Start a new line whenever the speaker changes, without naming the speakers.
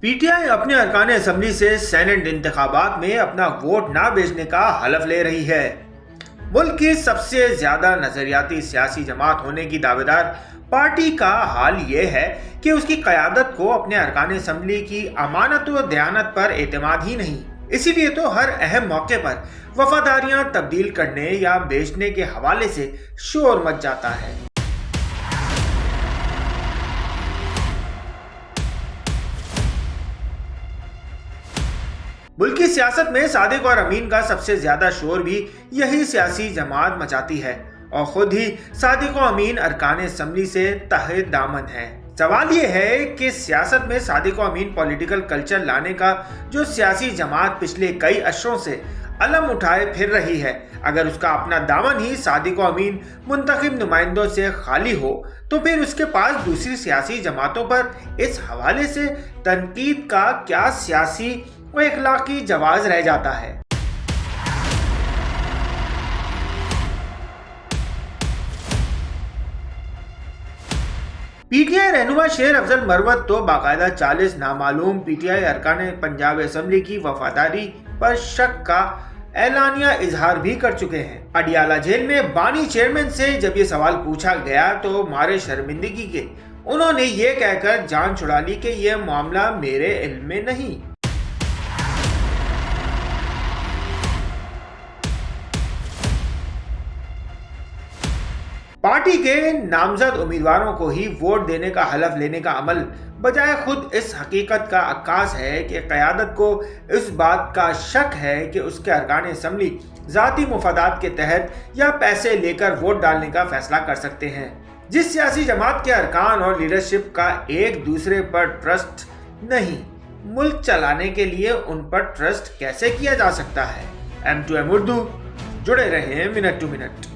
P T I अपने अरकान assembly से सेनेट इंतखाबात में अपना वोट ना भेजने का हलफ ले रही है। मुल्क की सबसे ज्यादा नजरियाती सियासी जमात होने की दावेदार पार्टी का हाल ये है कि उसकी क़यादत को अपने अरकान असम्बली की अमानत व दयानत पर एतमाद ही नहीं, इसीलिए तो हर अहम मौके पर वफादारियां तब्दील करने या बेचने के हवाले से शोर मच जाता है। मुल्क की सियासत में सादिक और अमीन का सबसे ज्यादा शोर भी यही सियासी जमात मचाती है और खुद ही सादिक और अमीन अरकान असम्बली से तहे दामन है। सवाल ये है कि सियासत में सादिक और अमीन पॉलिटिकल कल्चर लाने का जो सियासी जमात पिछले कई अशरों से अलम उठाए फिर रही है, अगर उसका अपना दामन ही सादिक और अमीन मुंतखब नुमाइंदों से खाली हो तो फिर उसके पास दूसरी सियासी जमातों पर इस हवाले से तनकीद का क्या सियासी व इखलाकी जवाज रह जाता है। पीटीआई रहनुमा शेर अफजल मरवत तो बाकायदा 40 नामालूम पीटीआई अरकान पंजाब असम्बली की वफादारी पर शक का ऐलानिया इजहार भी कर चुके हैं। अडियाला जेल में बानी चेयरमैन से जब ये सवाल पूछा गया तो मारे शर्मिंदगी के उन्होंने ये कहकर जान छुड़ा ली कि यह मामला मेरे इल्म में नहीं। पार्टी के नामजद उम्मीदवारों को ही वोट देने का हलफ लेने का अमल बजाय खुद इस हकीकत का अक्कास है कि क़यादत को इस बात का शक है कि उसके अरकान असम्बली ज़ाती मुफादात के तहत या पैसे लेकर वोट डालने का फैसला कर सकते हैं। जिस सियासी जमात के अरकान और लीडरशिप का एक दूसरे पर ट्रस्ट नहीं, मुल्क चलाने के लिए उन पर ट्रस्ट कैसे किया जा सकता है। M2M उर्दू, जुड़े रहें मिनट टू मिनट।